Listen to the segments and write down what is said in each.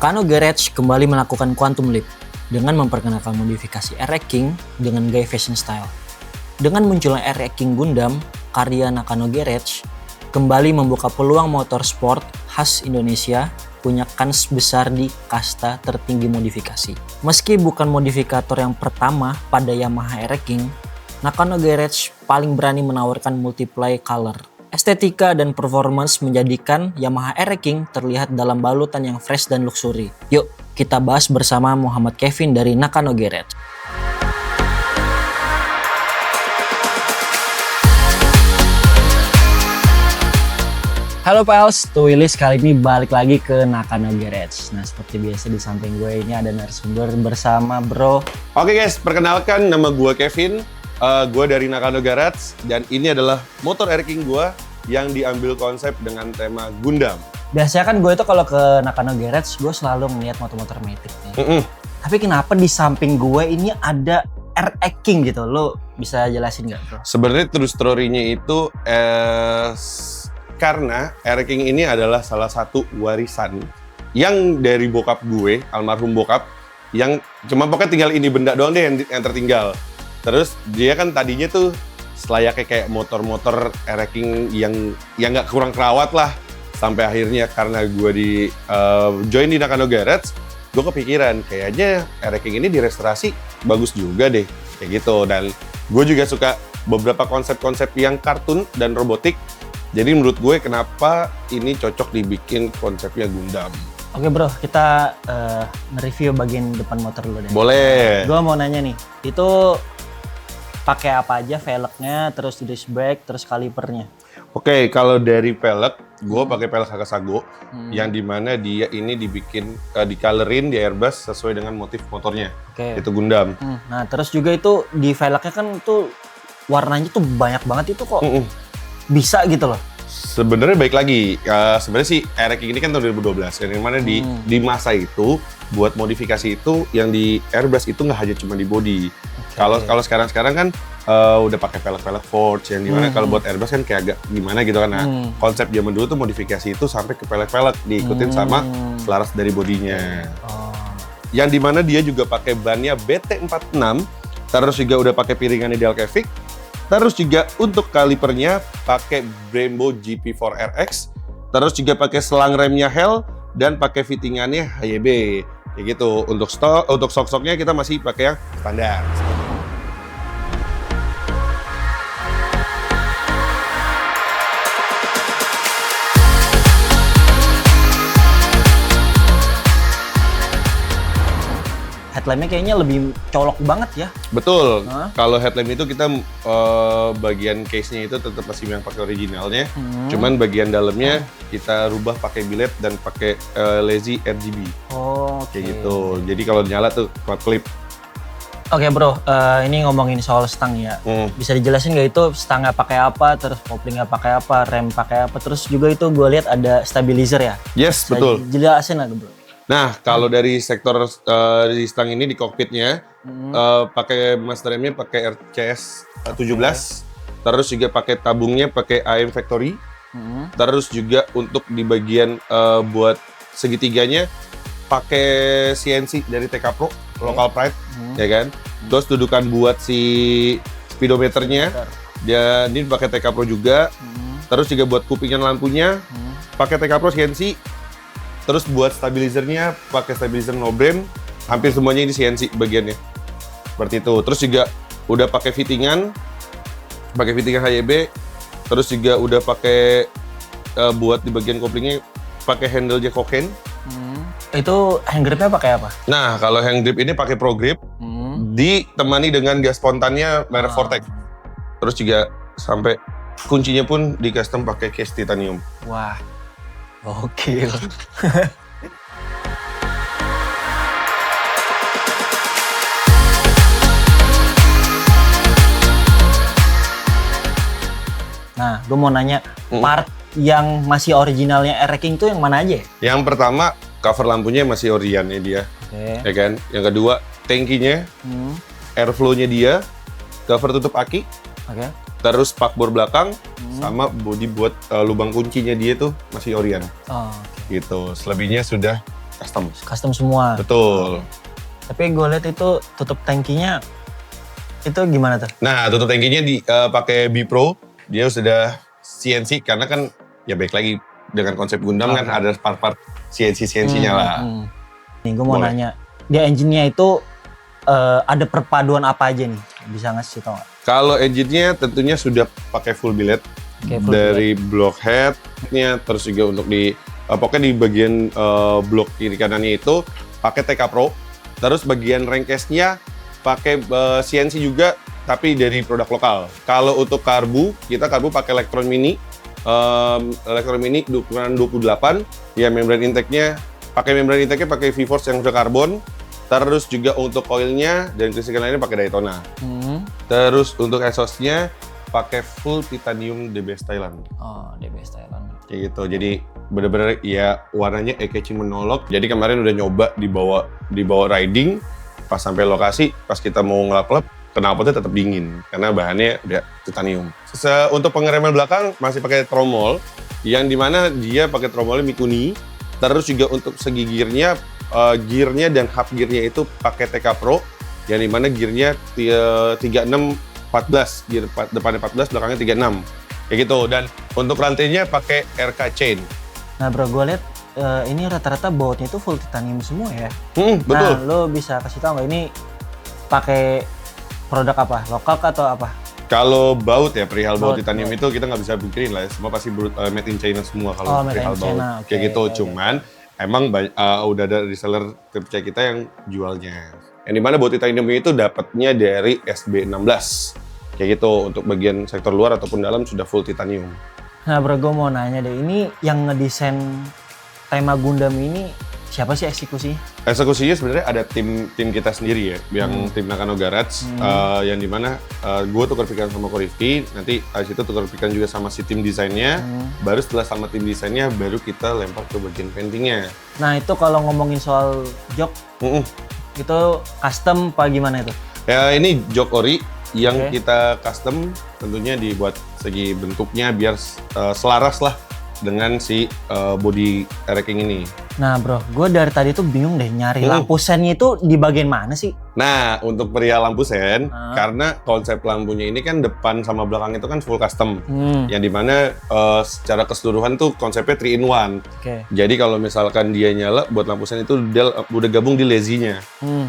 Nakano Garage kembali melakukan quantum leap dengan memperkenalkan modifikasi Air King dengan gaya fashion style. Dengan munculnya Air King Gundam, karya Nakano Garage kembali membuka peluang motorsport khas Indonesia punya kans besar di kasta tertinggi modifikasi. Meski bukan modifikator yang pertama pada Yamaha Air King, Nakano Garage paling berani menawarkan multiply color. Estetika dan performance menjadikan Yamaha Air King terlihat dalam balutan yang fresh dan luxury. Yuk, kita bahas bersama Muhammad Kevin dari Nakano Garage. Halo pals, Willis kali ini balik lagi ke Nakano Garage. Nah, seperti biasa di samping gue ini ada narasumber bersama bro. Oke guys, perkenalkan nama gue Kevin. Gue dari Nakano Garage dan ini adalah motor Air King gue yang diambil konsep dengan tema Gundam. Biasanya kan gue itu kalau ke Nakano Garage gue selalu ngeliat motor-motor Matic nih. Tapi kenapa di samping gue ini ada Air King gitu? Lo bisa jelasin nggak bro? Sebenarnya true story-nya itu karena Air King ini adalah salah satu warisan yang dari bokap gue, almarhum bokap, yang cuma pokoknya tinggal ini benda doang deh yang tertinggal. Terus dia kan tadinya tuh selayaknya kayak motor-motor Air King yang nggak kurang kerawat lah. Sampai akhirnya karena gue join di Nakano Garage, gue kepikiran kayaknya Air King ini direstorasi bagus juga deh, kayak gitu. Dan gue juga suka beberapa konsep-konsep yang kartun dan robotik. Jadi menurut gue kenapa ini cocok dibikin konsepnya Gundam. Oke bro, kita nge-review bagian depan motor dulu deh. Boleh. Gue mau nanya nih, itu pakai apa aja velgnya, terus disc brake, terus kalipernya? Oke, kalau dari pelek, gue pakai pelek Hakasago, yang dimana dia ini dibikin, dicolorin di airbrush sesuai dengan motif motornya. Itu Gundam. Nah, terus juga itu di velgnya kan tuh warnanya tuh banyak banget itu kok bisa gitu loh. Sebenarnya baik lagi, sebenarnya sih Air King ini kan tahun 2012, yang mana di masa itu buat modifikasi itu yang di airbrush itu nggak hanya cuma di body. Kalau sekarang kan udah pakai velg forge yang dimana kalau buat airbrush kan kayak agak gimana gitu kan. Nah, konsep zaman dulu tuh modifikasi itu sampai ke velg diikutin sama selaras dari bodinya. Yang dimana dia juga pakai bannya BT46, terus juga udah pakai piringan ideal Kevik. Terus juga untuk kalipernya pakai Brembo GP4RX, terus juga pakai selang remnya Hell dan pakai fittingannya HYB. Kayak gitu. Untuk sok-soknya kita masih pakai yang standar. Headlampnya kayaknya lebih colok banget ya. Betul. Kalau headlamp itu kita bagian case-nya itu tetap masih yang pakai originalnya. Cuman bagian dalamnya kita rubah pakai billet dan pakai lazy RGB. Kayak gitu. Jadi kalau nyala tuh quad clip. Oke bro, ini ngomongin soal stang ya. Bisa dijelasin nggak itu stangnya pakai apa, terus koplingnya pakai apa, rem pakai apa, terus juga itu gue lihat ada stabilizer ya. Yes, bisa betul. Jelasin nggak bro? Nah, kalau dari sektor di stang ini di kokpitnya pakai master remnya pakai RCS 17, terus juga pakai tabungnya pakai AM Factory, terus juga untuk di bagian buat segitiganya pakai CNC dari TK Pro, Local Pride, ya kan. Terus dudukan buat si speedometernya, dia ini pakai TK Pro juga, terus juga buat kupingan lampunya pakai TK Pro CNC. Terus buat stabilizernya pakai stabilizer no brand, hampir semuanya ini CNC bagiannya. Seperti itu. Terus juga udah pakai fittingan HYB, terus juga udah pakai buat di bagian koplingnya pakai handle-nya Koken. Itu hand gripnya pakai apa? Nah, kalau hand grip ini pakai Pro Grip, ditemani dengan gas spontannya merek Vortex. Terus juga sampai kuncinya pun di custom pakai case titanium. Wah. Oke. Nah, gue mau nanya part yang masih originalnya Air King itu yang mana aja ya? Yang pertama, cover lampunya masih originnya dia, ya kan? Yang kedua, tankinya, airflow-nya dia, cover tutup aki, terus spakbor belakang, sama bodi buat lubang kuncinya dia tuh masih Orion. Gitu. Selebihnya sudah Custom semua. Betul. Tapi gue lihat itu tutup tangkinya itu gimana tuh? Nah, tutup tangkinya pakai B-Pro. Dia sudah CNC karena kan ya baik lagi dengan konsep Gundam kan ada part-part CNC-nya lah. Nih gue mau nanya, dia engine-nya itu ada perpaduan apa aja nih? Bisa ngasih tau nggak? Kalau engine-nya tentunya sudah pakai full billet. Dari block head-nya, terus juga untuk pokoknya di bagian blok kiri kanannya itu pakai TK Pro. Terus bagian rank-case-nya pakai CNC juga, tapi dari produk lokal. Kalau untuk karbu, kita pakai Electron Mini. Electron Mini ukuran 28. Ya membrane intake-nya pakai V-Force yang udah karbon. Terus juga untuk coil-nya dan kristalikan lainnya pakai Daytona. Terus untuk exhaust-nya pakai full titanium DBS Thailand. Oh, DBS Thailand. Kayak gitu. Jadi bener-bener ya warnanya eye-catching menolok. Jadi kemarin udah nyoba dibawa riding, pas sampai lokasi, pas kita mau ngelap-lap, knalpotnya tetap dingin karena bahannya udah titanium. Untuk pengereman belakang masih pakai tromol, yang dimana dia pakai tromolnya Mikuni. Terus juga untuk segi gearnya dan hub gearnya itu pakai TK Pro, yang dimana gearnya 36-14, gear depannya 14, belakangnya 36. Kayak gitu. Dan untuk rantainya pakai RK chain. Nah bro, gue lihat ini rata-rata bautnya itu full titanium semua ya. Betul. Nah, lo bisa kasih tahu nggak ini pakai produk apa? Lokal atau apa? Kalau baut ya, perihal baut titanium itu kita nggak bisa bukirin lah ya. Semua pasti made in China semua kalau perihal baut. Kayak gitu. Cuman emang udah ada reseller terpercaya kita yang jualnya. Yang dimana baut titanium itu dapatnya dari SB16. Kayak gitu. Untuk bagian sektor luar ataupun dalam sudah full titanium. Nah bro, gue mau nanya deh, ini yang ngedesain tema Gundam ini siapa sih eksekusinya? Eksekusinya sebenarnya ada tim kita sendiri ya, yang tim Nakano Garage, yang dimana gue tukar pikiran sama Ko Rifki, nanti habis itu tukar pikiran juga sama si tim desainnya, baru setelah sama tim desainnya baru kita lempar ke bagian paintingnya. Nah itu kalau ngomongin soal jok, itu custom apa gimana itu? Ya ini jok ori yang kita custom, tentunya dibuat segi bentuknya biar selaras lah dengan si body racking ini. Nah bro, gue dari tadi tuh bingung deh nyari lampu sennya itu di bagian mana sih? Nah, untuk perihal lampu sen, karena konsep lampunya ini kan depan sama belakang itu kan full custom. Yang dimana secara keseluruhan tuh konsepnya 3 in 1. Jadi kalau misalkan dia nyala, buat lampu sen itu dia udah gabung di lazy-nya.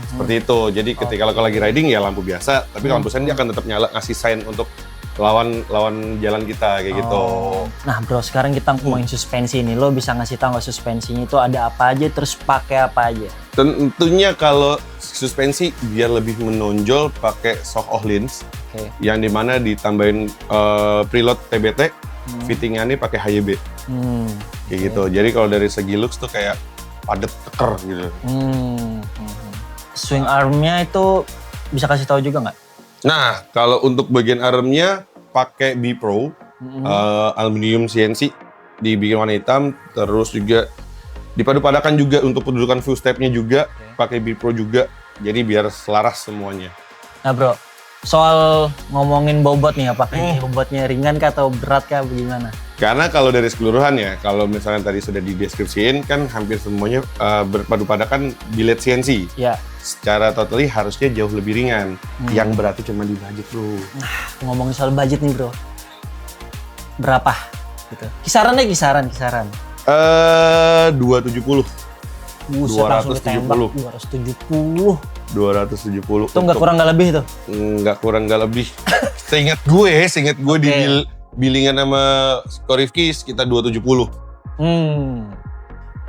Seperti itu. Jadi ketika kalau lagi riding ya lampu biasa, tapi lampu sen dia akan tetap nyala, ngasih sign untuk lawan jalan kita kayak gitu. Nah bro, sekarang kita ngomongin suspensi ini. Lo bisa ngasih tahu nggak suspensinya itu ada apa aja, terus pakai apa aja? Tentunya kalau suspensi biar lebih menonjol pakai shock Öhlins, yang dimana ditambahin preload TBT, fittingannya pakai HYB. Kayak gitu. Jadi kalau dari segi looks tuh kayak padet teker gitu. Swing armnya itu bisa kasih tahu juga nggak? Nah, kalau untuk bagian armnya pakai B-Pro, aluminium CNC, dibikin warna hitam, terus juga dipadu-padakan juga untuk pendudukan full step-nya juga, pakai B-Pro juga, jadi biar selaras semuanya. Nah bro, soal ngomongin bobot nih, apakah ini bobotnya ringan kah atau berat kah, bagaimana? Karena kalau dari keseluruhan ya, kalau misalnya tadi sudah dideskripsiin, kan hampir semuanya berpadu-padakan billet CNC. Ya. Secara totally harusnya jauh lebih ringan. Yang berat itu cuma di budget bro. Nah, ngomongin soal budget nih bro. Berapa? Gitu. Kisaran deh, kisaran. 270. Buset, langsung ditembak 270. Itu nggak kurang nggak lebih tuh? Nggak kurang nggak lebih. Seingat gue di bilingan sama Ko Rifki sekitar 270.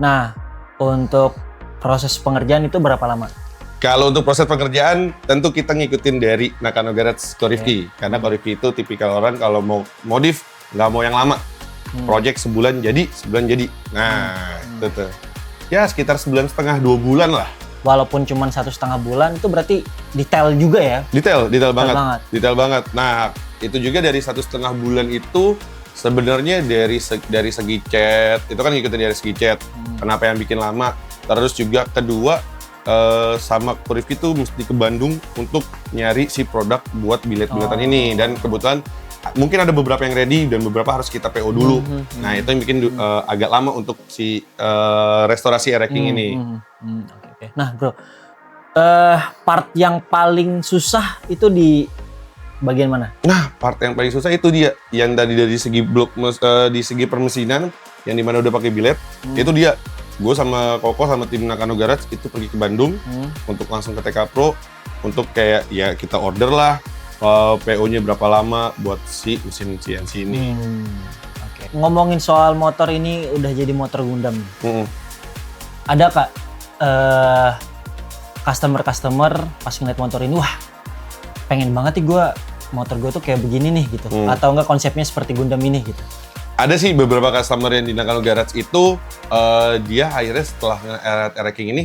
Nah, untuk proses pengerjaan itu berapa lama? Kalau untuk proses pengerjaan, tentu kita ngikutin dari Nakano Garage Ko Rifki. Karena Ko Rifki itu tipikal orang kalau mau modif, nggak mau yang lama. Project sebulan jadi. Nah, itu. Ya sekitar 1,5 bulan, 2 bulan lah. Walaupun cuma 1,5 bulan, itu berarti detail juga ya? Detail banget. Nah, itu juga dari 1,5 bulan itu sebenarnya dari segi cat, itu kan ngikutin dari segi cat. Kenapa yang bikin lama? Terus juga kedua, sama Ko Rifki tuh mesti ke Bandung untuk nyari si produk buat billet-billetan ini, dan kebetulan mungkin ada beberapa yang ready dan beberapa harus kita PO dulu. Nah itu yang bikin agak lama untuk si restorasi ereking ini. Oke. Nah bro, part yang paling susah itu di bagian mana? Nah part yang paling susah itu dia, yang tadi dari segi blok di segi permesinan, yang dimana udah pakai bilet, itu dia. Gue sama Koko sama tim Nakano Garage itu pergi ke Bandung untuk langsung ke TK Pro untuk kayak ya kita order lah PO-nya berapa lama buat si mesin CNC ini. Oke. Ngomongin soal motor ini udah jadi motor Gundam. Ada kak customer pas ngeliat motor ini, wah pengen banget nih gue motor gue tuh kayak begini nih gitu, atau enggak konsepnya seperti Gundam ini gitu? Ada sih beberapa customer yang di Nakano Garage itu dia akhirnya setelah ereking ini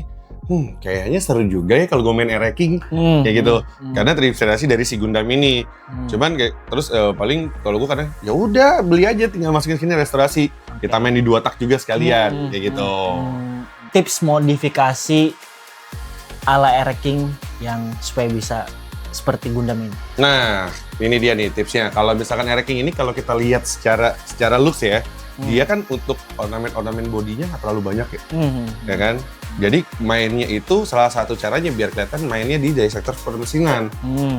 kayaknya seru juga ya kalau gue main ereking kayak gitu karena terinspirasi dari si Gundam ini. Cuman kayak terus paling kalau gue kadang ya udah beli aja tinggal masukin sini restorasi, kita main di 2 tak juga sekalian kayak gitu. Tips modifikasi ala ereking yang supaya bisa seperti Gundam ini. Nah, ini dia nih tipsnya. Kalau misalkan ereking ini kalau kita lihat secara looks ya, dia kan untuk ornamen bodinya nggak terlalu banyak ya, ya kan? Jadi mainnya itu salah satu caranya biar kelihatan mainnya di dari sektor permesinan.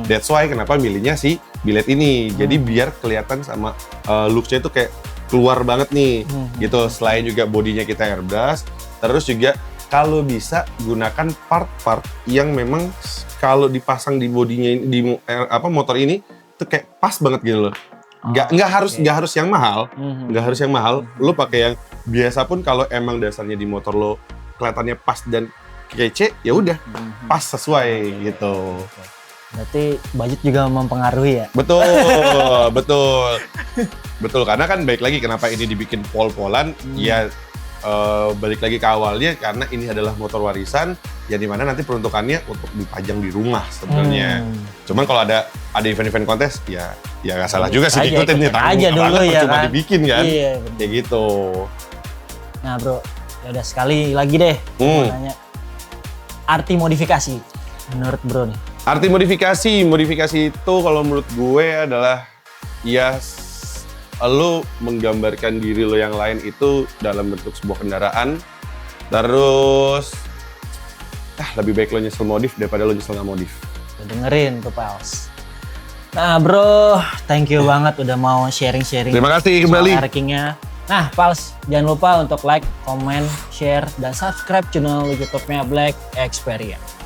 That's why kenapa milihnya si bilet ini. Jadi biar kelihatan sama looks-nya itu kayak keluar banget nih, gitu. Selain juga bodinya kita airbrush, terus juga kalau bisa gunakan part-part yang memang kalau dipasang di bodinya di motor ini tuh kayak pas banget gitu loh. Nggak harus yang mahal, nggak harus yang mahal. Lo pakai yang biasa pun kalau emang dasarnya di motor lo kelihatannya pas dan kece, ya udah pas sesuai gitu. Berarti budget juga mempengaruhi ya? Betul, betul. Karena kan baik lagi kenapa ini dibikin pol-polan, ya balik lagi ke awalnya karena ini adalah motor warisan yang dimana nanti peruntukannya untuk dipajang di rumah sebenarnya. Cuman kalau ada event-event kontes ya nggak salah juga sih ikutin nih, aja dulu ya cuma kan? dibikin kan, iya, kayak gitu. Nah bro, ya udah sekali lagi deh mau nanya arti modifikasi menurut bro nih. Arti modifikasi itu kalau menurut gue adalah ya lo menggambarkan diri lo yang lain itu dalam bentuk sebuah kendaraan, terus lebih baik lo nyesel modif daripada lo nyesel nggak modif. Dengerin tuh Pals. Nah bro, thank you banget udah mau sharing-sharing. Terima kasih kembali. Soal erekingnya. Nah Pals, jangan lupa untuk like, comment, share, dan subscribe channel YouTube-nya Black Experience.